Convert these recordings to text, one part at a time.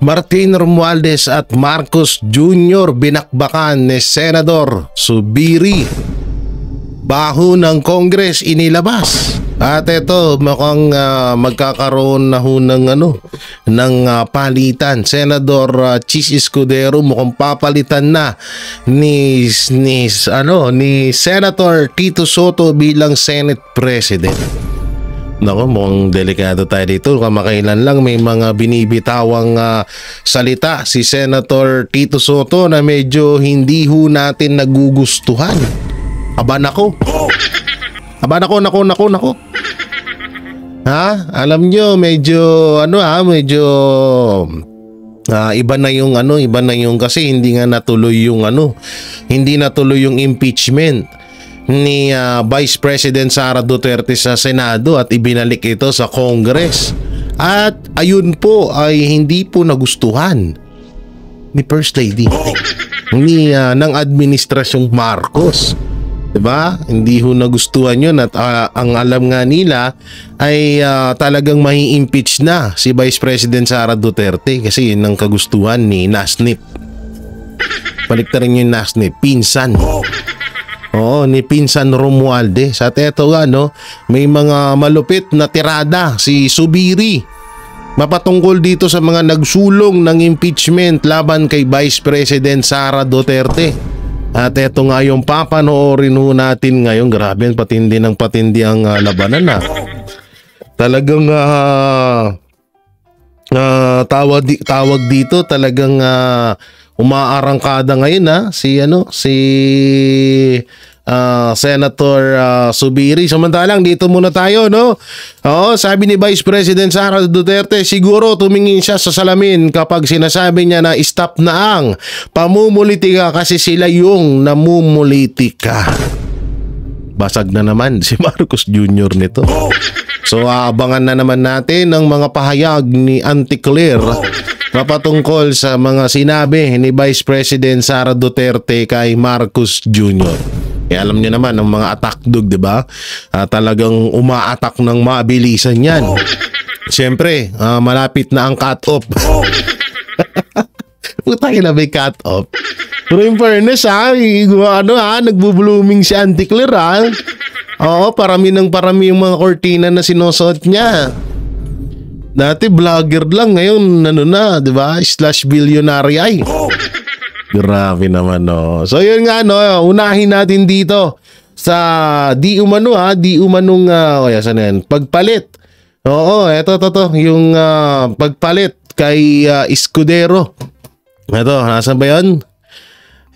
Martin Romualdez at Marcos Jr. binakbakan ni Senador Zubiri. Baho ng Congress inilabas. At ito mukhang magkakaroon na ho ng palitan. Senador Chis Escudero mukhang papalitan na ni Senator Tito Soto bilang Senate President. Nako, mukhang delikado tayo dito. Kamakailan lang may mga binibitawang salita si Senator Tito Soto na medyo hindi ho natin nagugustuhan. Aba nako. Nako. Ha? Alam nyo, medyo iba na yung kasi hindi natuloy yung impeachment ni Vice President Sara Duterte sa Senado at ibinalik ito sa Congress. At ayun po ay hindi po nagustuhan ni First Lady ng administrasyong Marcos. Diba? Hindi ho nagustuhan yun at ang alam nga nila ay talagang mai-impeach na si Vice President Sara Duterte kasi yun ang kagustuhan ni Nasnip. Baliktarin niyo yung Nasnip, pinsan. Oo, ni Pinsan Romualdez. At eto may mga malupit na tirada si Zubiri mapatungkol dito sa mga nagsulong ng impeachment laban kay Vice President Sara Duterte. At eto nga yung papanoorin ho natin ngayon. Grabe, patindi ang labanan na. Talagang tawag dito talagang umaarangkada ngayon si Senator Zubiri. Samantalang dito muna tayo, no? Oo, sabi ni Vice President Sara Duterte, siguro tumingin siya sa salamin kapag sinasabi niya na stop na ang pamumulitika kasi sila yung namumulitika. Basag na naman si Marcos Jr. nito. So abangan na naman natin ang mga pahayag ni Auntie Claire mapatungkol sa mga sinabi ni Vice President Sara Duterte kay Marcos Jr. Alam niyo naman ang mga attack dog, di ba? Talagang uma-attack ng mabilisan yan. Siyempre, malapit na ang cut-off. Putang ina, may cut-off. Pero in fairness nagbublooming si Auntie Claire Oo, parami yung mga kortina na sinusuot niya. Dati vlogger lang, ngayon di ba? Slash billionaire ay. Grabe naman So yun nga unahin natin dito sa di umanong pagpalit. Oo, eto yung pagpalit kay Escudero. Eto, nasan ba yun?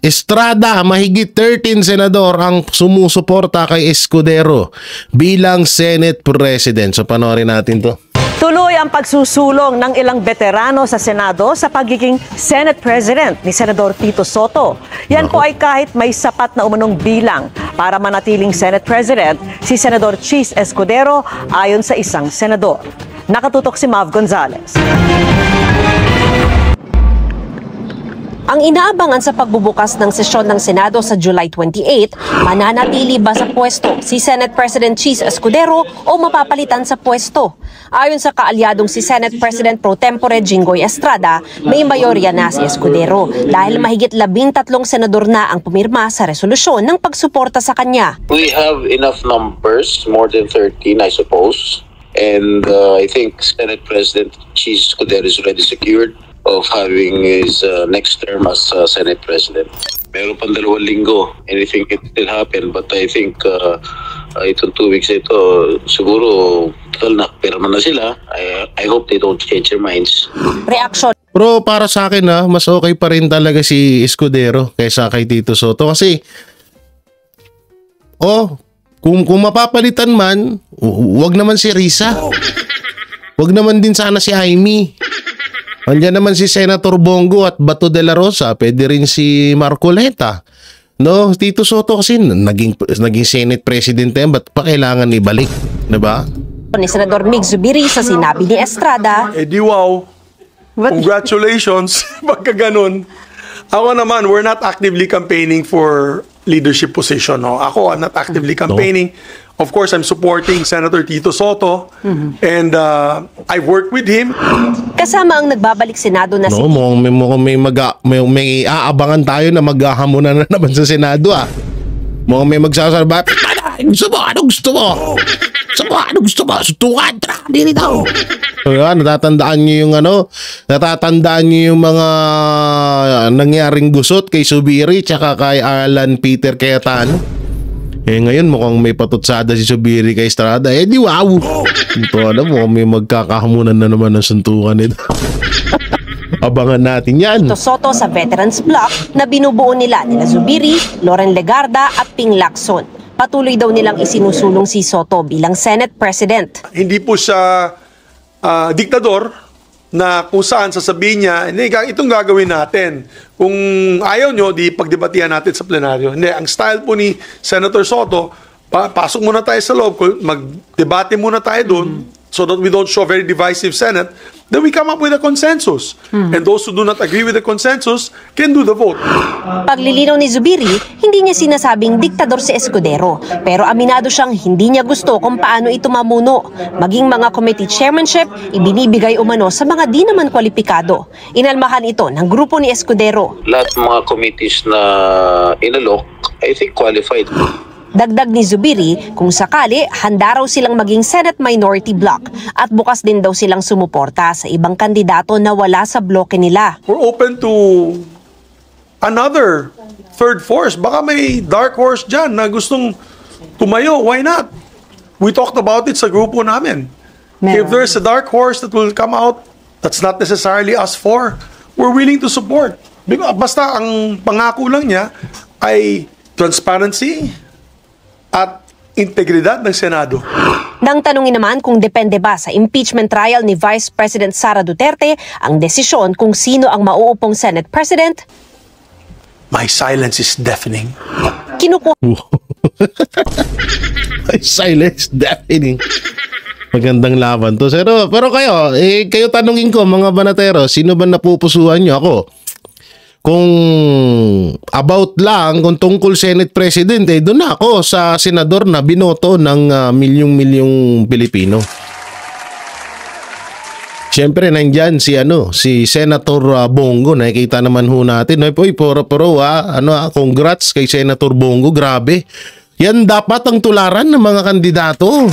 Estrada, mahigit 13 senador ang sumusuporta kay Escudero bilang Senate President. So panoorin natin to. Tuloy ang pagsusulong ng ilang veterano sa Senado sa pagiging Senate President ni Senador Tito Soto. Yan po ay kahit may sapat na umanong bilang para manatiling Senate President si Senador Chis Escudero ayon sa isang senador. Nakatutok si Mav Gonzalez. Ang inaabangan sa pagbubukas ng sesyon ng Senado sa July 28, mananatili ba sa pwesto si Senate President Chis Escudero o mapapalitan sa pwesto? Ayon sa kaalyadong si Senate President Pro Tempore Jinggoy Estrada, may mayorya na si Escudero dahil mahigit 13 senador na ang pumirma sa resolusyon ng pagsuporta sa kanya. We have enough numbers, more than 13 I suppose, and I think Senate President Chis Escudero is already secured of having his next term as Senate President. Meron pang 2 linggo. Anything can still happen, but I think itong 2 weeks ito, siguro total na pirma na sila. I hope they don't change their minds. Reaction. Pero para sa akin mas okay pa rin talaga si Escudero kaysa kay Tito Soto kasi kung mapapalitan man, wag naman si Risa. Wag naman din sana si Jaime. Andiyan naman si Senator Bongo at Bato de la Rosa, pwede rin si Marcoleta. No, Tito Soto kasi naging Senate President yan, ba't pa kailangan ibalik? Diba? Ni Senador Mig Zubiri sa sinabi ni Estrada. Wow, congratulations, pagka ganun. Ako naman, we're not actively campaigning for leadership position. No? Ako, I'm not actively campaigning. Of course, I'm supporting Senator Tito Soto, and I've worked with him. Kasama ang nagbabalik Senado na si No, may aabangan tayo na maghahamunan na naman sa Senado Mukhang may magsasalba. Gusto mo? Ano gusto mo? Ano gusto mo? Sutukan! Tara, dili daw! Natatandaan niyo yung mga nangyaring gusot kay Subiri tsaka kay Alan Peter Cayetano. Ngayon mukhang may patutsada si Subiri kay Estrada. Di wow! Ito mukhang may magkakahamunan na naman ng suntukan nito. Abangan natin yan. Tito Soto sa Veterans Bloc na binubuo nila Zubiri, Loren Legarda at Ping Lacson. Patuloy daw nilang isinusulong si Soto bilang Senate President. Hindi po siya diktador na kung saan sasabihin niya, itong gagawin natin. Kung ayaw nyo, di pagdebatihan natin sa plenaryo. Hindi, ang style po ni Senator Soto, pasok muna tayo sa loob, mag-debate muna tayo doon, so that we don't show a very divisive Senate, then we come up with a consensus. And those who do not agree with the consensus can do the vote. Paglilinaw ni Zubiri, hindi niya sinasabing diktador si Escudero, pero aminado siyang hindi niya gusto kung paano ito mamuno. Maging mga committee chairmanship, ibinibigay umano sa mga di naman kwalipikado. Inalmahan ito ng grupo ni Escudero. Lahat ng mga committees na inalok, I think qualified. Dagdag ni Zubiri, kung sakali, handa raw silang maging Senate Minority Bloc at bukas din daw silang sumuporta sa ibang kandidato na wala sa bloke nila. We're open to another third force. Baka may dark horse dyan na gustong tumayo. Why not? We talked about it sa grupo namin. If there's a dark horse that will come out, that's not necessarily us four. We're willing to support. Basta ang pangako lang niya ay transparency at integridad ng Senado. Nang tanungin naman kung depende ba sa impeachment trial ni Vice President Sara Duterte ang desisyon kung sino ang mauupong Senate President, My silence is deafening. kinukuha Silence deafening. Magandang laban to. Pero kayo tanungin ko mga banatero, sino ba napupusuhan nyo? Ako, kung about lang, kung tungkol Senate President, doon ako sa senador na binoto ng milyong-milyong Pilipino. Siyempre, nandyan si Senator Bongo. Nakikita naman ho natin. Congrats kay Senator Bongo. Grabe. Yan dapat ang tularan ng mga kandidato.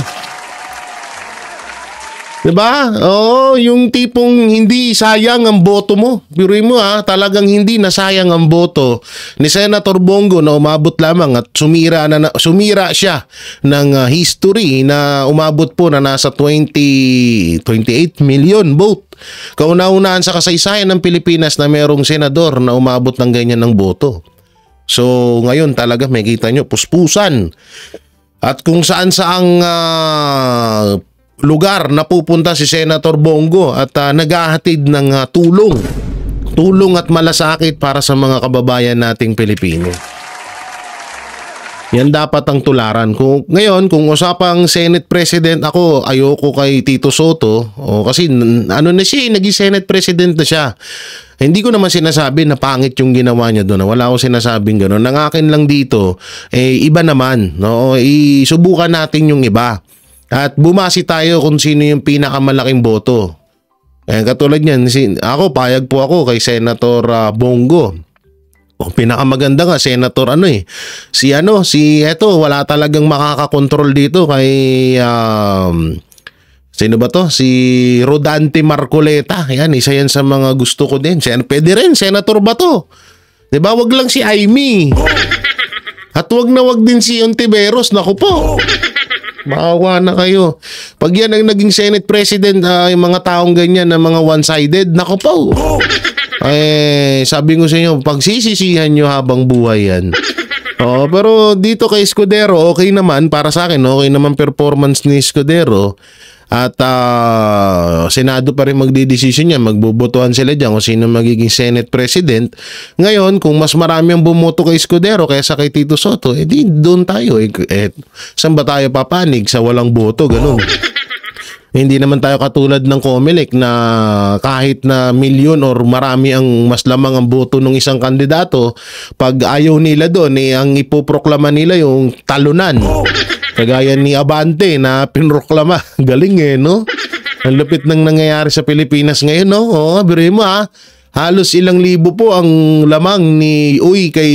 Diba? Oo, yung tipong hindi sayang ang boto mo. Biruin mo talagang hindi nasayang ang boto ni Senator Bongo na umabot lamang at sumira siya ng history na umabot po na nasa 28 million vote. Kauna-unahan sa kasaysayan ng Pilipinas na merong senador na umabot ng ganyan ng boto. So ngayon talaga may kita nyo, puspusan. At kung saan saang lugar na pupunta si Senator Bongo at naghahatid ng tulong at malasakit para sa mga kababayan nating Pilipino. Yan dapat ang tularan. Kung usapang Senate President, ako ayoko kay Tito Soto kasi na siya, naging Senate President na siya. Hindi ko naman sinasabi na pangit yung ginawa niya doon. Wala akong sinasabing gano'n. Ang akin lang dito, iba naman. No? Isubukan natin yung iba. At bumasi tayo kung sino yung pinakamalaking boto. Katulad niyan, payag po ako kay Senator Bongo. Pinakamaganda nga, Senator wala talagang makakakontrol dito kay, sino ba to? Si Rodante Marcoleta. Yan, isa yan sa mga gusto ko din. Pwede rin, Senator ba to? Diba, wag lang si Aimee. At wag din si Ontiveros. Naku po. Maawa na kayo. Pag yan ang naging Senate President, yung mga taong ganyan na mga one-sided, naku po. Sabi ko sa inyo, pagsisisihan nyo habang buhay yan. Pero dito kay Escudero, okay naman. Para sa akin, okay naman performance ni Escudero. At Senado pa rin magdidesisyon niya, magbobotohan sila dyan kung sino magiging Senate President. Ngayon, kung mas marami ang bumoto kay Escudero kaysa kay Tito Soto, di doon tayo. Saan ba tayo papanig sa walang boto? Ganun. Hindi naman tayo katulad ng COMELEC na kahit na milyon or marami ang mas lamang ang boto ng isang kandidato, pag ayaw nila doon, ang ipoproklama nila yung talunan. Kagaya ni Abante na pinroklama. Galing no? Ang lupit ng nangyayari sa Pilipinas ngayon, no? Oo, biruin mo halos ilang libo po ang lamang ni Uy kay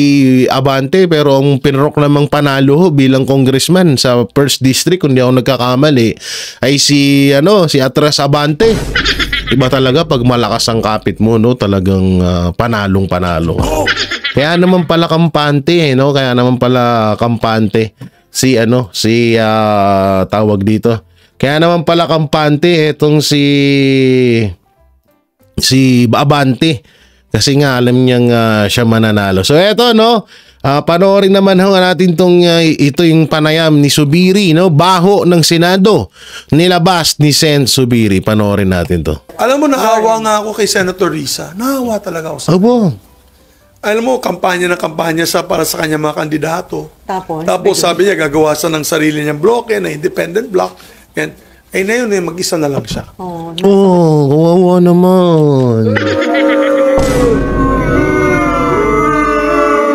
Abante, pero ang pinroklamang panalo bilang congressman sa 1st District, kung di ako nagkakamali, ay si Atras Abante. Iba talaga pag malakas ang kapit mo, no? Talagang panalong-panalo. Kaya naman pala kampante, no? Kaya naman pala kampante si tawag dito. Kaya naman pala kampante itong si Abante, kasi nga alam niyang siya mananalo. So eto, no? Panoorin naman natin ito yung panayam ni Zubiri, no? Baho ng Senado nilabas ni Sen Zubiri. Panoorin natin to. Alam mo, naawa nga ako kay Senator Risa. Naawa talaga ako sa Opo. Alam mo, kampanya para sa kanya mga kandidato. Tapos sabi niya, gagawa siya ng sarili niyang bloke, na independent block. And, na yun, mag-isa na lang siya. Kawawa naman.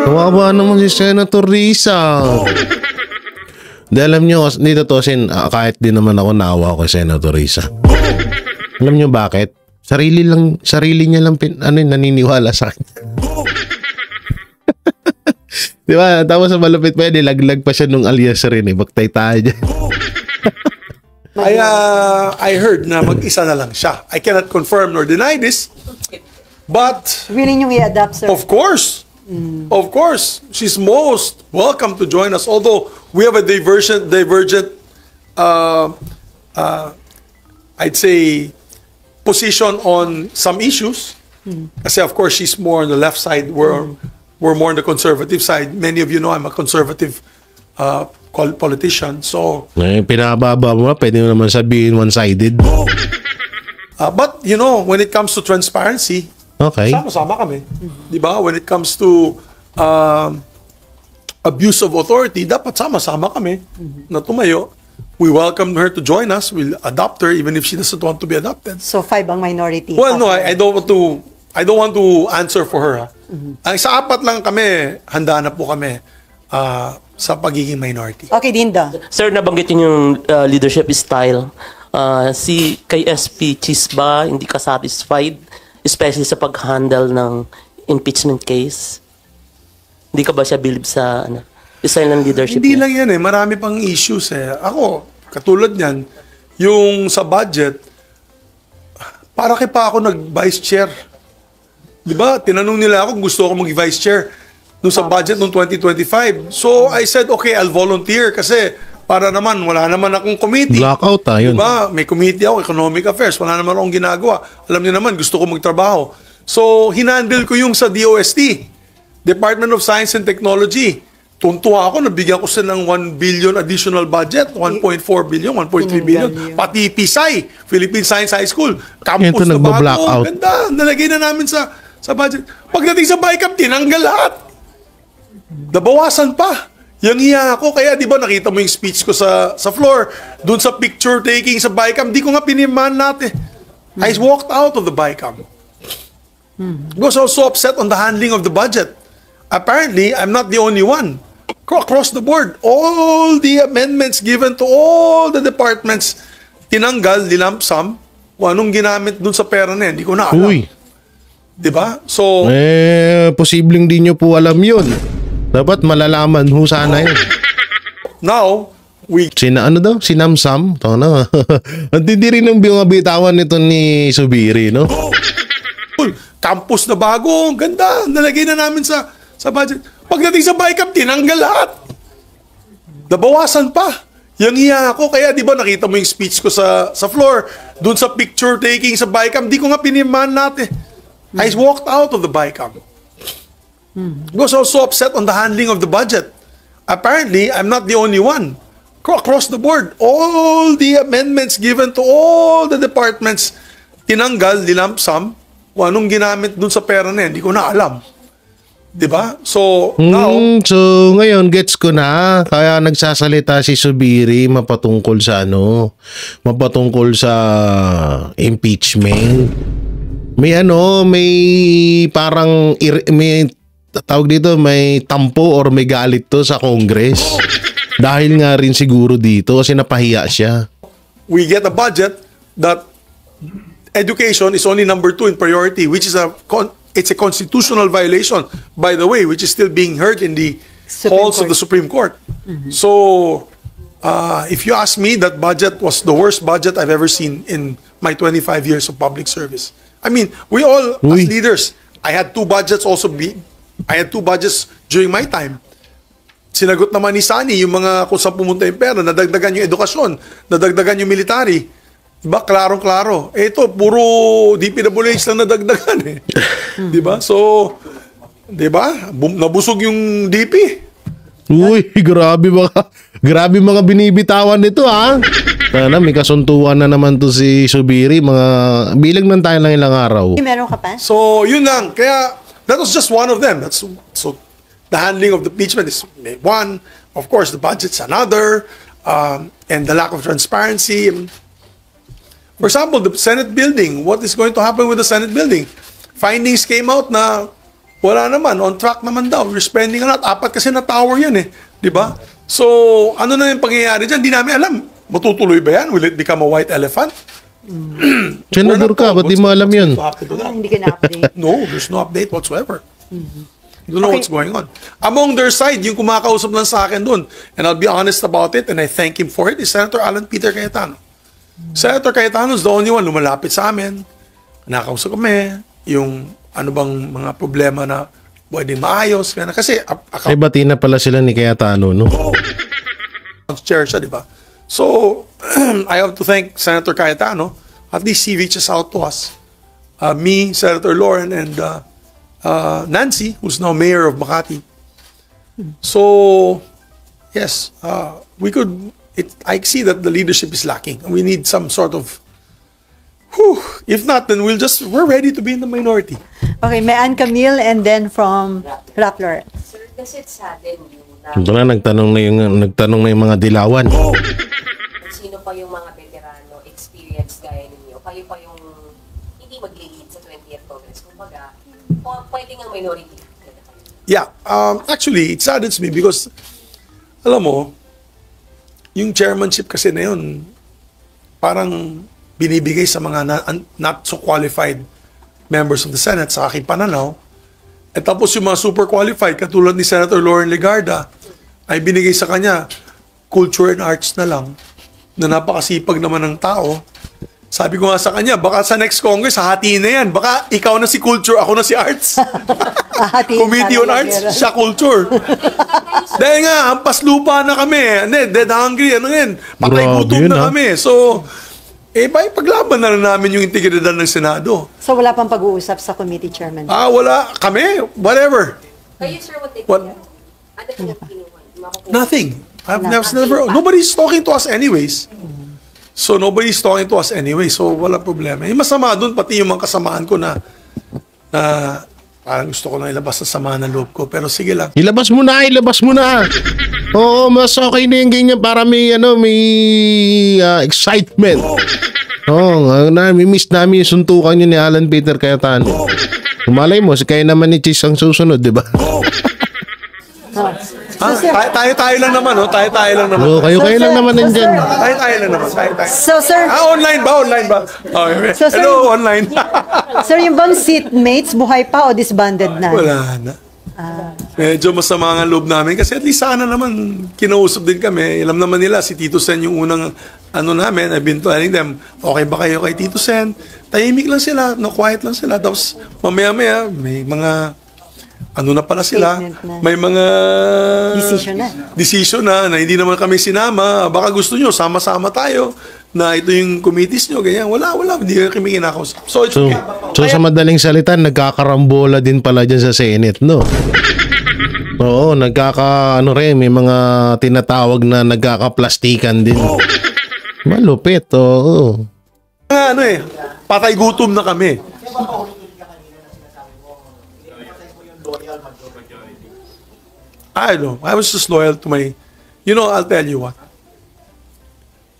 Kawawa naman si Senator Risa. Alam nyo, dito to, kahit din naman ako naawa ko kay Senator Risa. Alam nyo bakit? Sarili niya lang naniniwala sa kanya. Di ba? Tapos sa malupit pa yan, nilaglag pa siya nung alias rin Baktay tayo dyan. I heard na mag-isa na lang siya. I cannot confirm nor deny this. But, willing yung i-adapt, sir. of course, she's most welcome to join us. Although, we have a divergent, I'd say, position on some issues. Kasi of course, she's more on the left side. We're more on the conservative side. Many of you know I'm a conservative politician. So, pinababa mo, pwede mo naman sabihin one-sided. But, when it comes to transparency, okay, sama-sama kami. Di ba? When it comes to abuse of authority, dapat sama-sama kami na tumayo. We welcome her to join us. We'll adopt her even if she doesn't want to be adopted. So 5 ang minority. Well, no, I don't want to answer for her. Ang sa 4 lang kami, handa na po kami sa pagiging minority. Okay, Dinda. Sir, nabanggit yun yung leadership style. Kay SP Chisba, hindi ka satisfied, especially sa pag-handle ng impeachment case? Hindi ka ba siya believe sa style ng leadership Hindi niya? lang yan marami pang issues Ako, katulad niyan, yung sa budget, para kay pa ako nag-vice chair. Di ba? Tinanong nila ako kung gusto ako mag-vice chair nung sa budget noong 2025. So, I said, okay, I'll volunteer kasi para naman, wala naman akong committee. Blackout tayo. Diba? May committee ako, Economic Affairs. Wala naman akong ginagawa. Alam niyo naman, gusto ko magtrabaho. So, hinandle ko yung sa DOST, Department of Science and Technology. Tuntua ako, nabigyan ko sila ng 1 billion additional budget, 1.4 billion, 1.3 billion. Pati PSI, Philippine Science High School. Campus na bago. Ganda, nalagay na namin sa budget. Pagdating sa BICAM, tinanggal lahat. Nabawasan pa. Yang hiya ako. Kaya di ba nakita mo yung speech ko sa floor, dun sa picture taking sa BICAM, di ko nga piniman natin. I walked out of the BICAM. Because I was so upset on the handling of the budget. Apparently, I'm not the only one. Across the board, all the amendments given to all the departments, tinanggal, nilampsam, kung anong ginamit dun sa pera na yan, hindi ko na alam. Uy. Diba? So, posibleng di nyo po alam yun. Dapat malalaman ho sana yun. now, Sinamsam? Tama. Ang tindi rin ng bitawan nito ni Zubiri, no? Campus na bago, ganda, nalagay na namin sa budget. Pagdating sa BICAM, tinanggal lahat. Nabawasan pa. Yang hiya ako. Kaya di ba nakita mo yung speech ko sa floor, dun sa picture taking sa BICAM, di ko nga piniman natin. I walked out of the BICAM. Because I was so upset on the handling of the budget. Apparently, I'm not the only one. Across the board, all the amendments given to all the departments, tinanggal, nilampsam, kung anong ginamit dun sa pera na yan, hindi ko na alam. Diba? So, now... So, ngayon, gets ko na. Kaya nagsasalita si Zubiri mapatungkol sa mapatungkol sa impeachment. May parang, may tawag dito, may tampo or may galit to sa Congress. Dahil nga rin siguro dito kasi napahiya siya. We get a budget that education is only number 2 in priority, which is it's a constitutional violation, by the way, which is still being heard in the halls of the Supreme Court. So, if you ask me, that budget was the worst budget I've ever seen in my 25 years of public service. I mean, we all, as leaders, I had two budgets during my time. Sinagot naman ni Sani yung mga kung saan pumunta yung pera, nadagdagan yung edukasyon, nadagdagan yung military. Diba? Klarong-klaro. Ito, puro DPWH lang nadagdagan eh. Diba? So, diba? Nabusog yung DP. Uy, grabe mga binibitawan nito ha. Sana may kasuntuan na naman to si Subiri. Bilang man tayo lang ilang araw. Meron ka pa? So, yun lang. Kaya, that was just one of them. So, the handling of the impeachment is one. Of course, the budget's another. And the lack of transparency. For example, the Senate building. What is going to happen with the Senate building? Findings came out na wala naman. On track naman daw. We're spending a lot. 4 kasi na tower yan eh. Diba? So, ano na yung pangyayari dyan? Di namin alam. Matutuloy ba yan? Will it become a white elephant? Senador ka, ba't di mo alam yun? Hindi ka na-update. No, there's no update whatsoever. You don't know what's going on. Among their side, yung kumakausap lang sa akin doon, and I'll be honest about it, and I thank him for it, is Senator Alan Peter Cayetano. Senator Cayetano is the only one lumalapit sa amin. Nakausap kami, yung ano bang mga problema na pwedeng maayos. Kasi, Ay, bati na pala sila ni Cayetano, no? chair siya, di ba? So, I have to thank Senator Cayetano. At least he reaches out to us. Me, Senator Lauren, and Nancy, who's now mayor of Makati. So, yes, I see that the leadership is lacking. We need some sort of, if not, then we're ready to be in the minority. Okay, may Ann Camille and then from Rappler. Sir, kasi it's sudden Ito na, nagtanong na yung mga dilawan. sino pa yung mga veterano, experience gaya ninyo, kayo pa yung hindi mag-lead sa 20th Congress. Kumbaga, pwede nga minority. Yeah, actually, it saddens me because, alam mo, yung chairmanship kasi na yun, parang binibigay sa mga not so qualified members of the Senate sa aking pananaw. At tapos yung mga super qualified, katulad ni Senator Lauren Legarda, ay binigay sa kanya culture and arts na lang, na napakasipag naman ng tao. Sabi ko nga sa kanya, baka sa next Congress, hahatiin na yan. Baka ikaw na si culture, ako na si arts. Committee on Arts, siya culture. Dahil nga, hampas lupa na kami. Dead hungry, ano yan. Patay gutom na kami. So, paglaban na rin namin yung integridad ng Senado. So wala pang pag-uusap sa committee chairman? Wala. Kami, whatever. Kayo, sir, what take What? Ano yung kinuha? Nothing. Nobody's talking to us anyways. So, nobody's talking to us anyway. So, wala problema. Yung masama doon, pati yung mga kasamaan ko na parang gusto ko na ilabas sa sama ng loob ko. Pero sige lang. Ilabas mo na. Oo, mas okay na yung ganyan para may excitement. Nami-miss namin yung suntukan yun ni Alan Peter Cayetano. Malay mo, kaya naman ni Cheese ang susunod, di ba? Tayo lang naman, no? Tayo lang naman. Kayo lang naman nandyan. Tayo lang naman. So sir, Online ba? Okay. So, sir- Hello, online. sir, yung bang seatmates, buhay pa o disbanded na? Wala na. Medyo masama ang loob namin kasi at least sana naman kinausap din kami. Alam naman nila si Tito Sen yung unang namin. I've been telling them, okay ba kayo kay Tito Sen? Tahimik lang sila, quiet lang sila. Tapos mamaya-maya may mga na pala sila. Na. May mga Decision na hindi naman kami sinama. Baka gusto nyo, sama-sama tayo na ito yung committees nyo, ganyan. Wala, hindi kami kinakausap. So, it's okay. So sa madaling salita, nagkakarambola din pala dyan sa Senate, no? Oo, may mga tinatawag na nagkakaplastikan din. Malupit, oo. Patay gutom na kami. I don't know. I was just loyal to my... I'll tell you what.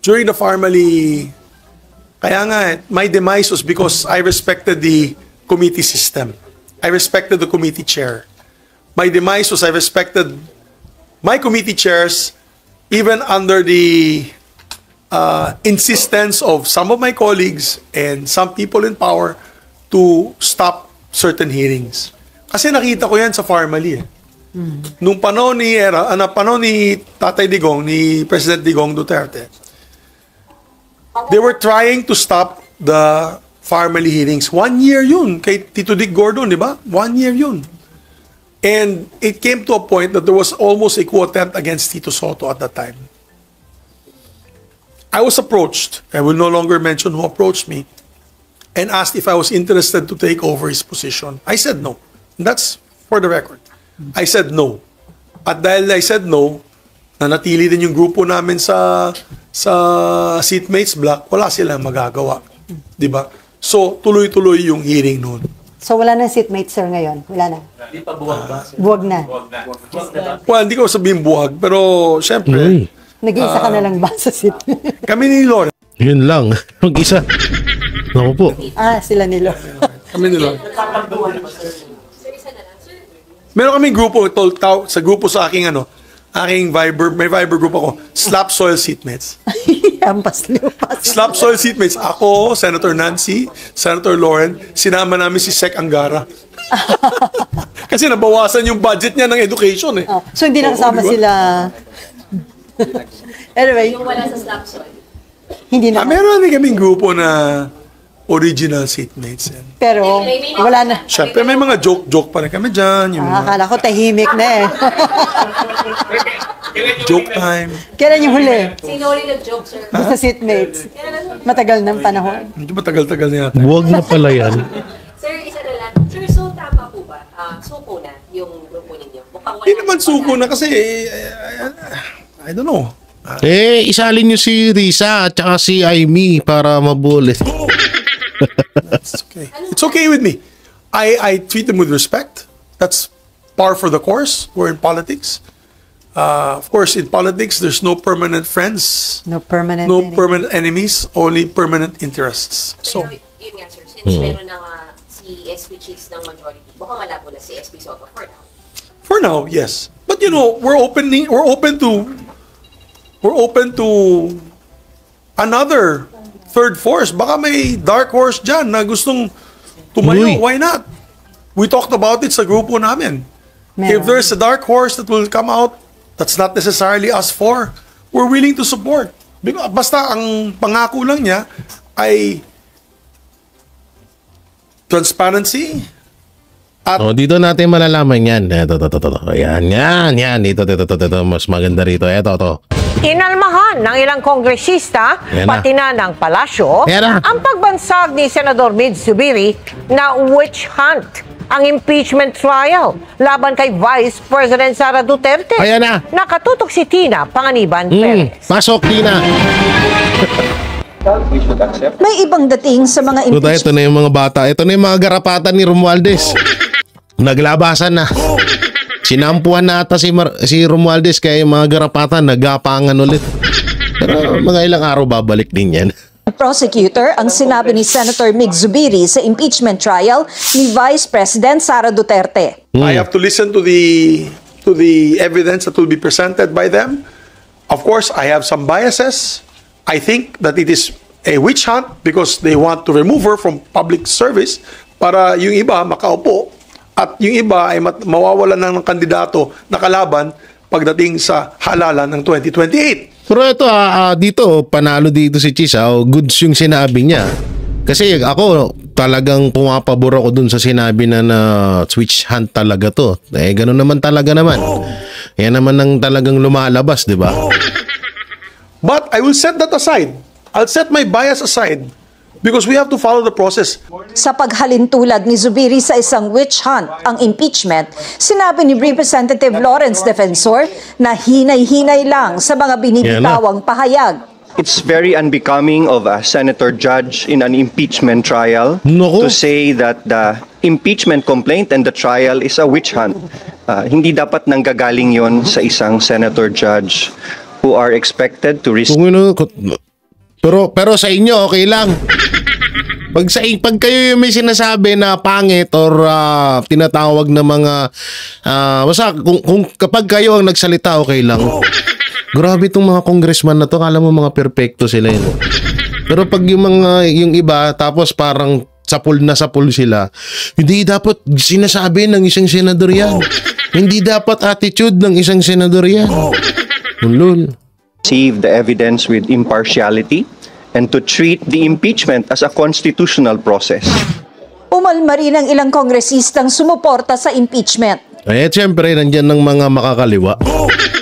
During the Farmally, kaya nga, my demise was because I respected the committee system. I respected the committee chair. My demise was I respected my committee chairs even under the insistence of some of my colleagues and some people in power to stop certain hearings. Kasi nakita ko yan sa Farmally. Nung panahon ni Tatay Digong, ni President Digong Duterte, they were trying to stop the Farmally hearings. 1 year yun kay Tito Dick Gordon, di ba? 1 year yun. And it came to a point that there was almost a coup attempt against Tito Soto at that time. I was approached, I will no longer mention who approached me, and asked if I was interested to take over his position. I said no. That's for the record. I said no. At dahil I said no, nanatili din yung grupo namin sa seatmates block, wala silang magagawa. Di ba? So, tuloy-tuloy yung hearing noon. So wala na seatmates, sir, ngayon? Wala na? Hindi pa buwag ba? Buwag na. Well, hindi ko sabihin buwag, pero syempre, Nag-iisa ka na lang ba sa seatmate? kami ni Lord. Yun lang. Mag-isa. Naku po. Sila nilo. Kami ni Lord. Meron kaming grupo, sa grupo sa aking aking Viber, may Viber group ako, Slap Soil Seatmates. Ampas lipas. Slap Soil Seatmates. Ako, Senator Nancy, Senator Lauren, sinama namin si Sec Angara. Kasi nabawasan yung budget niya ng education eh. So hindi nakasama sila. Anyway. Yung wala sa slap soil. Hindi na. Meron din kaming grupo na original seatmates. Pero wala na. Siyempre, may mga joke-joke pa rin kami dyan. Yung mga Akala ko tahimik na eh. joke time. Kailan yung huli? Sino ulit nag-joke, sir? Sa seatmates. Matagal ng panahon. Medyo matagal-tagal na yata. Huwag na pala yan. Sir, isa na lang. Sir, so tama po ba? Suko na yung grupo ninyo? Mukhang wala. Hindi naman suko na kasi, I don't know. Isalin nyo si Risa at saka si Aimee para mabulit. It's okay. It's okay with me. I treat them with respect. That's par for the course. We're in politics. Of course, in politics, there's no permanent friends, No permanent. no permanent enemies, only permanent interests. So, Pero yun nga, sir, since meron na nga si SP Cheese ng majority, mukhang malabo na si SP Soto for now. for now, yes. But you know, we're open to another third force. Baka may dark horse dyan na gustong tumayo. Uy. Why not? We talked about it sa grupo namin. Meron. If there's a dark horse that will come out, that's not necessarily us four. We're willing to support. Basta ang pangako lang niya ay transparency at Dito natin malalaman yan. Ito. Yan. Dito. Mas maganda rito. Ito. Inalmahan ng ilang kongresista, Yan na. pati na ng palasyo, Yan na. ang pagbansag ni Senador Mid Zubiri na witch hunt ang impeachment trial laban kay Vice President Sara Duterte. Ayan na. Nakatutok si Tina Panganiban Perez. Pasok, Tina. May ibang dating sa mga Ito na yung mga bata. Ito na yung mga garapatan ni Romualdez. Naglabasan na. Sinampuan na ata si Romualdez kaya yung mga garapatan nagapangan ulit. Pero mga ilang araw babalik din yan. prosecutor ang sinabi ni Senator Mig Zubiri sa impeachment trial ni Vice President Sara Duterte. I have to listen to the evidence that will be presented by them. Of course, I have some biases. I think that it is a witch hunt because they want to remove her from public service para yung iba makaupo at yung iba ay mawawalan ng kandidato na kalaban pagdating sa halalan ng 2028. Pero ito, dito, panalo dito si Cheese. Goods yung sinabi niya. Kasi ako, talagang pumapabor ako dun sa sinabi na switch hunt talaga to. Ganun naman talaga naman. Yan naman ang talagang lumalabas, di ba? But I will set that aside. I'll set my bias aside because we have to follow the process. Sa paghalintulad ni Zubiri sa isang witch hunt, ang impeachment, sinabi ni Representative Lawrence Defensor na hinay-hinay lang sa mga binibitawang pahayag. It's very unbecoming of a senator judge in an impeachment trial Nako. to say that the impeachment complaint and the trial is a witch hunt. Hindi dapat nanggagaling yon sa isang senator judge who are expected to Pero sa inyo, okay lang. Pag kayo yung may sinasabi na pangit or tinatawag na mga basta kung kapag kayo ang nagsalita, okay lang. Grabe itong mga congressman na to, kala mo mga perpekto sila yun. Pero pag yung iba, tapos parang sapul na sapul sila, hindi dapat sinasabi ng isang senador yan. Hindi dapat attitude ng isang senador yan. Ulul. Receive the evidence with impartiality and to treat the impeachment as a constitutional process. Umalma rin ang ilang kongresistang sumuporta sa impeachment. Eh, siyempre, nandyan ng mga makakaliwa.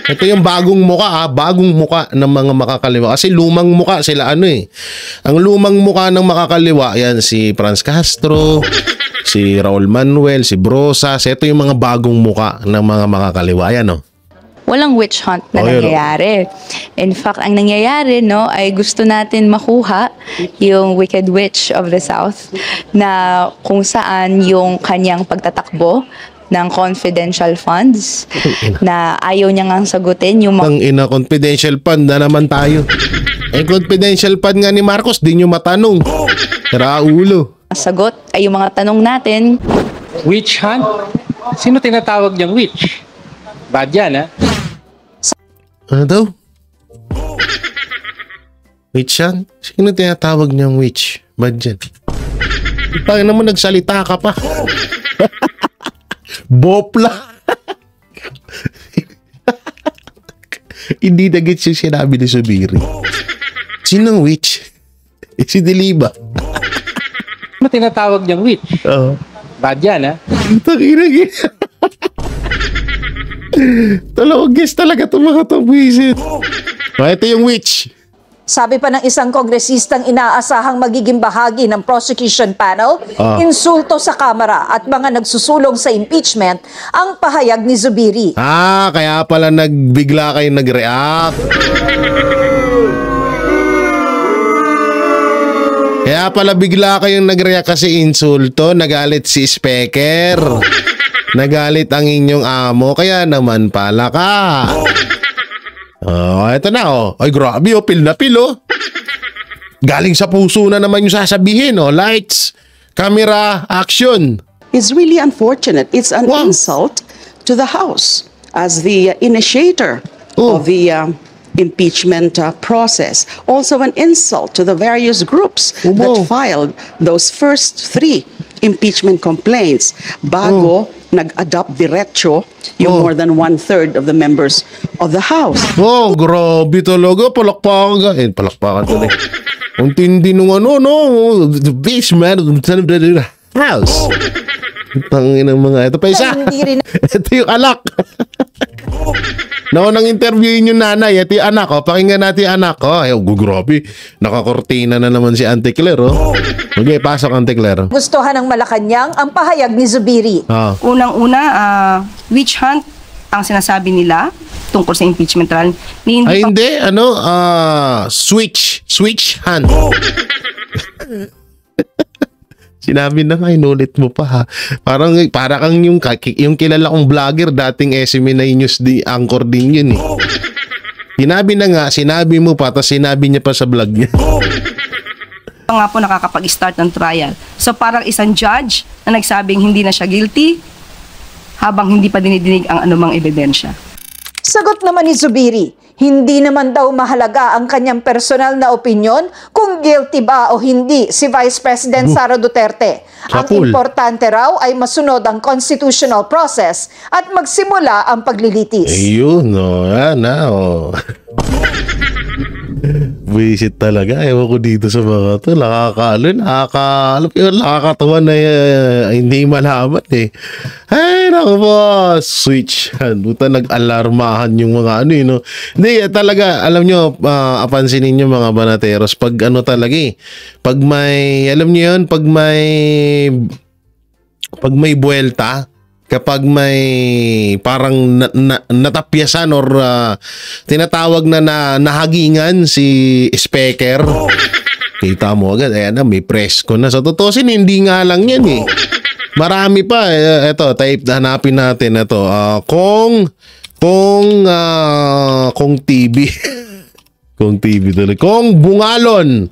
Ito yung bagong muka, bagong muka ng mga makakaliwa. Kasi lumang muka sila Ang lumang muka ng makakaliwa, yan si Franz Castro, si Raul Manuel, si Brosas. Ito yung mga bagong muka ng mga makakaliwa. Yan, Walang witch hunt na nangyayari. In fact, ang nangyayari ay gusto natin makuha yung Wicked Witch of the South na kung saan yung kanyang pagtatakbo ng confidential funds na ayaw niya ngang sagutin yung mga... confidential fund na naman tayo. Confidential fund nga ni Marcos, di nyo matanong. Raulo. sagot ay yung mga tanong natin. Witch hunt? Sino tinatawag niyang witch? Bad yan, ha? Ano daw? Witch hunt? Sino tinatawag niyang witch? Bad yan. Pag naman nagsalita ka pa. Bopla. Hindi na gets yung sinabi ni Zubiri. Sinong witch? Si Diliba. Ano tinatawag niyang witch? Oo. Bad yan, ha? Takinag. Talawag guess talaga itong mga tabwisit. Ito yung witch. Sabi pa ng isang kongresistang inaasahang magiging bahagi ng prosecution panel, insulto sa Kamara at mga nagsusulong sa impeachment ang pahayag ni Zubiri. Kaya pala bigla kayong nag-react. Kaya pala bigla kayong nag-react kasi insulto, nagalit si Speaker. Nagalit ang inyong amo, kaya naman pala ka. Eto na, Ay, grabe, pil na pil, Galing sa puso na naman yung sasabihin, Lights, camera, action. It's really unfortunate. It's an insult to the House as the initiator of the impeachment process. Also an insult to the various groups that filed those first 3 impeachment complaints bago nag-adopt diretso yung more than 1/3 of the members of the House. Grabe talaga. Palakpakan. Palakpakan tuloy. Ang tindi nung the basement of the House. Tangin ng mga ito pa isa. Ito yung anak. Naunang interviewin yung nanay. Ito yung anak. Pakinggan natin yung anak. Grabe. Nakakortina na naman si Auntie Claire. Okay, pasok Auntie Claire. Gustuhan ng Malacanang ang pahayag ni Zubiri. Unang-una, witch hunt ang sinasabi nila tungkol sa impeachment trial. Hindi. Switch hunt. Sinabi na nga, inulit mo pa, ha. Para kang yung kilala kong vlogger, dating SMNI News anchor din yun, Sinabi na nga, sinabi mo pa, tapos sinabi niya pa sa vlog niya. Nga po nakakapag-start ng trial. So parang isang judge na nagsabing hindi na siya guilty habang hindi pa dinidinig ang anumang ebidensya. Sagot naman ni Zubiri, hindi naman daw mahalaga ang kanyang personal na opinyon kung guilty ba o hindi si Vice President Sara Duterte. Ang importante raw ay masunod ang constitutional process at magsimula ang paglilitis. Ayun, Visit talaga. Ewan ko dito sa mga to. Nakakatawa na hindi malaman, Ay, naku po. Switch. Buta nag-alarmahan yung mga Hindi, talaga, alam nyo, pansinin nyo mga banateros, pag pag may, alam nyo yun, pag may buwelta, kapag may parang natapyasan or tinatawag na nahagingan si Speaker, kita mo agad, may presko na. Sa tutusin, hindi nga lang yan, Marami pa. Ito, hanapin natin ito. Kong TV. Kong TV tuloy. Kong Bungalon.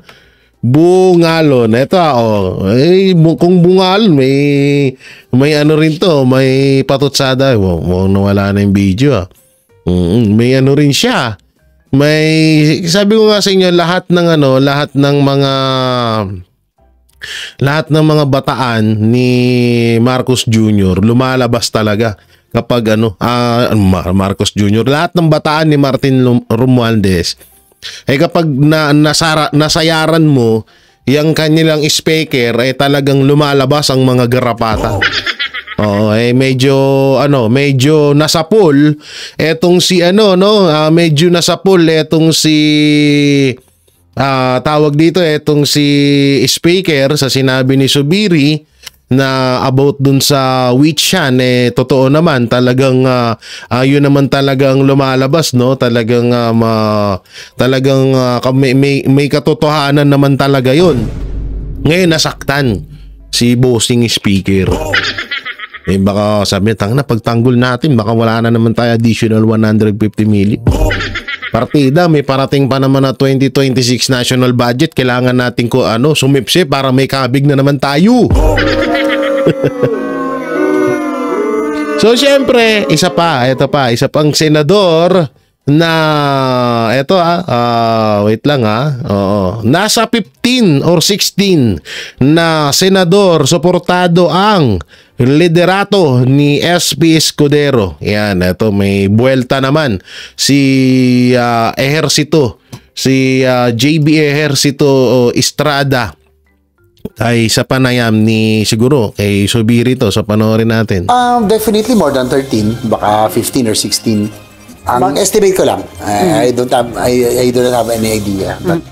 Ito kung Bungalon, may rin to, may patutsada. Nawala na yung video, may rin siya. sabi ko nga sa inyo, lahat ng mga bataan ni Marcos Jr. lumalabas talaga kapag Marcos Jr. Lahat ng bataan ni Martin Romualdez kapag nasayaran mo yung kanilang speaker talagang lumalabas ang mga garapata. Medyo nasapul etong si medyo nasapul etong si tawag dito etong si speaker sa sinabi ni Zubiri na about dun sa witch yan, totoo naman talagang yun naman talagang lumalabas, no? Talagang may katotohanan naman talaga yun. Ngayon nasaktan si bossing speaker. Baka sabi na pagtanggol natin baka wala na naman tayo additional 150 million. Partida, may parating pa naman na 2026 national budget. Kailangan natin sumipsi para may kabig na naman tayo. So syempre, isa pang senador na wait lang nasa 15 or 16 na senador suportado ang liderato ni SP Escudero. Yan, may buwelta naman si JB Ejercito Estrada ay sa panayam ni siguro kay Zubiri to sa panoorin natin. Definitely more than 13, baka 15 or 16. Ang estimate ko lang. I don't have any idea. But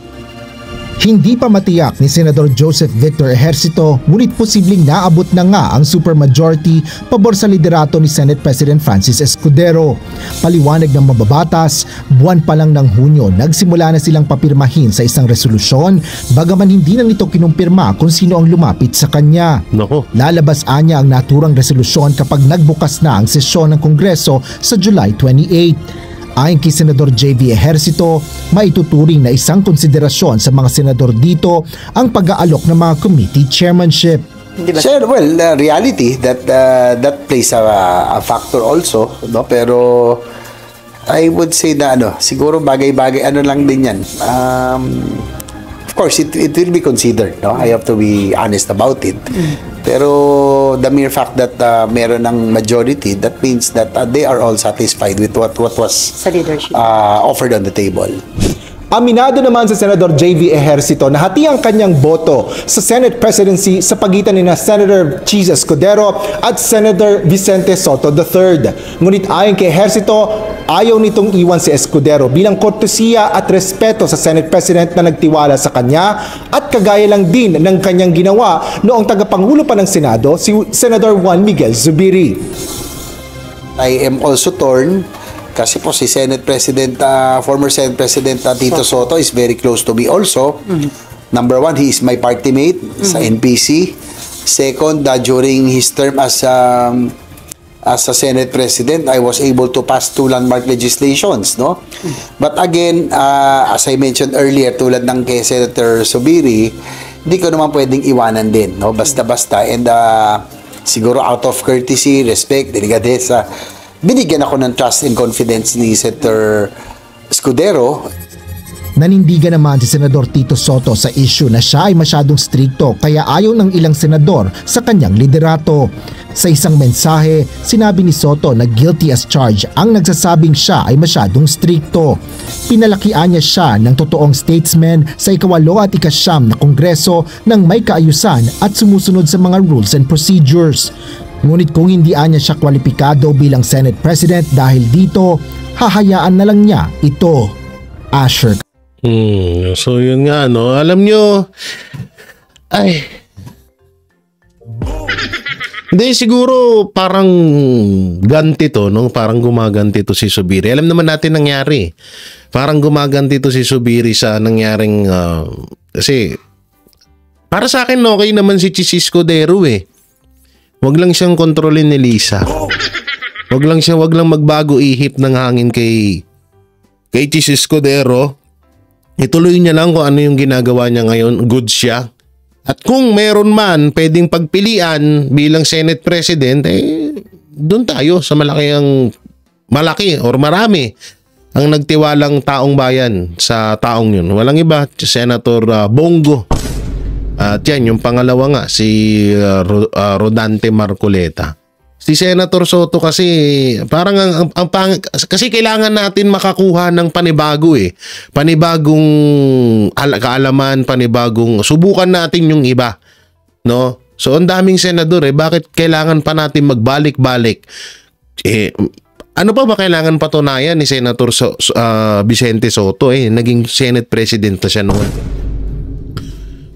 Hindi pa matiyak ni Senador Joseph Victor Ejercito, ngunit posibleng naabot na nga ang supermajority pabor sa liderato ni Senate President Francis Escudero. Paliwanag ng mababatas, buwan pa lang ng Hunyo nagsimula na silang papirmahin sa isang resolusyon, bagaman hindi na nito kinumpirma kung sino ang lumapit sa kanya. Lalabas anya ang naturang resolusyon kapag nagbukas na ang sesyon ng Kongreso sa July 28. Ayon kay Senador J.V. Ejercito, maituturing na isang konsiderasyon sa mga senador dito ang pag-aalok ng mga committee chairmanship. Sure, well, reality that plays a factor also, no? Pero I would say na siguro bagay-bagay lang din yan. Of course, it will be considered, no? I have to be honest about it. Pero the mere fact that meron ng majority, that means that they are all satisfied with what was offered on the table. Aminado naman sa Senador J.V. Ejercito na hati ang kanyang boto sa Senate presidency sa pagitan ni Senator Chis Escudero at Senator Vicente Soto III. Ngunit ayon kay Ejercito, ayaw nitong iwan si Escudero bilang kortesiya at respeto sa Senate President na nagtiwala sa kanya at kagaya lang din ng kanyang ginawa noong tagapangulo pa ng Senado, si Senator Juan Miguel Zubiri. I am also torn kasi po si Senate President, former Senate President Tito Soto is very close to me also. Number one, he is my party mate sa NPC. Second, during his term as a Senate President, I was able to pass 2 landmark legislations, no? But again, as I mentioned earlier, tulad ng kay Senator Zubiri, hindi ko naman pwedeng iwanan din, no? Basta-basta. And siguro out of courtesy, respect, delikadesa, binigyan ako ng trust and confidence ni Senator Escudero. Nanindigan naman si Senador Tito Soto sa issue na siya ay masyadong strikto kaya ayaw ng ilang senador sa kanyang liderato. Sa isang mensahe, sinabi ni Soto na guilty as charged ang nagsasabing siya ay masyadong strikto. Pinalakian niya siya ng totoong statesman sa ika-8 at ika-9 na Kongreso nang may kaayusan at sumusunod sa mga rules and procedures. Ngunit kung hindi niya siya kwalipikado bilang Senate President dahil dito, hahayaan na lang niya ito. Asher. So yun nga, no? Alam nyo, hindi, siguro parang ganti to, no? Parang gumaganti to si Zubiri. Alam naman natin nangyari. Parang gumaganti to si Zubiri sa nangyaring, kasi, para sa akin, okay naman si Chis Escudero eh. Wag lang siyang kontrolin ni Lisa. Wag lang magbago ihip ng hangin kay Chis Escudero. Ituloy niya lang kung ano yung ginagawa niya ngayon. Good siya. At kung meron man pwedeng pagpilian bilang Senate President, doon tayo sa malaki or marami ang nagtiwalang taong bayan sa taong yun. Walang iba, Senator Bongo. At yan, yung pangalawa nga, si Rodante Marcoleta. Si Senator Soto kasi parang kasi kailangan natin makakuha ng panibago panibagong kaalaman, panibagong subukan natin yung iba, no? So ang daming senador bakit kailangan pa natin magbalik-balik? Ano pa ba kailangan patunayan ni Senator Vicente Soto? Naging Senate President na siya noon.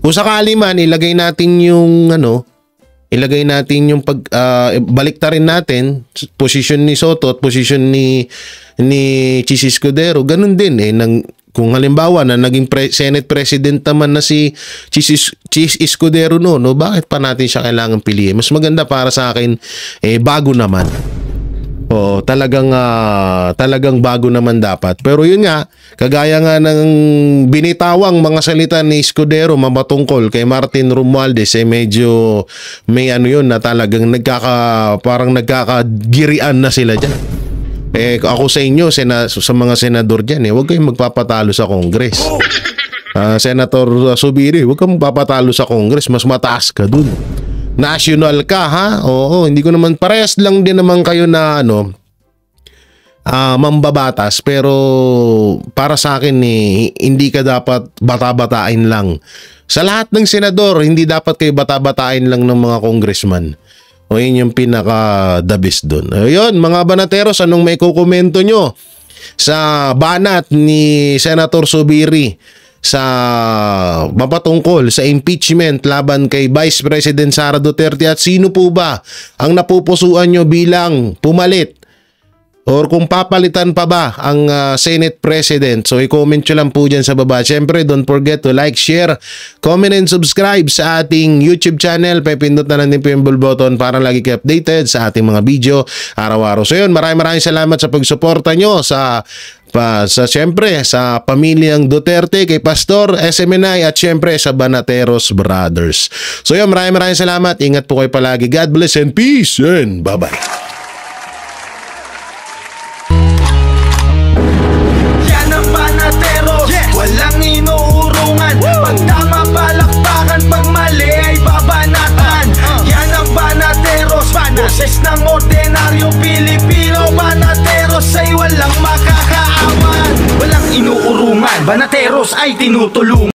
Kung sakali man ilagay natin yung baliktarin natin position ni Soto at position ni Chis Escudero, ganun din kung halimbawa na naging Senate President naman na si Chis Escudero bakit pa natin siya kailangan piliin? Mas maganda para sa akin bago naman. Talagang bago naman dapat. Pero yun nga, kagaya nga ng binitawang mga salita ni Escudero mapatungkol kay Martin Romualdez, medyo may na talagang parang nagkakagirian na sila dyan. Ako sa inyo, sa mga senador dyan, huwag kayong magpapatalo sa Congress. Senator Zubiri, huwag kang magpapatalo sa Congress, mas mataas ka dun. National ka, ha? Oo, hindi ko naman, parehas lang din naman kayo na mambabatas, pero para sa akin hindi ka dapat bata-batain lang. Sa lahat ng senador, hindi dapat kayo bata-batain lang ng mga congressman. Yun yung pinaka-the best dun. Ayun, mga banateros, anong may kukomento nyo sa banat ni Senator Zubiri sa mapatungkol sa impeachment laban kay Vice President Sara Duterte, at sino po ba ang napupusuan nyo bilang pumalit or kung papalitan pa ba ang Senate President? So i-comment nyo lang po dyan sa baba. Siyempre, don't forget to like, share, comment and subscribe sa ating YouTube channel. Pipindot na lang din po yung bell button para lagi kayo updated sa ating mga video araw-araw. So yun, maraming salamat sa pagsuporta nyo siyempre sa pamilyang Duterte, kay Pastor, SMNI at siyempre sa Banateros Brothers. So yun, maraming salamat. Ingat po kayo palagi. God bless and peace and bye-bye. Yan ang Banateros, walang inuurungan. Pag tama palakpakan, pag mali ay babanatan. Yan ang Banateros, boses ng ordinaryong Pilipino. Banateros ay walang makakaawan, walang inuurungan. Banateros ay tinutulungan.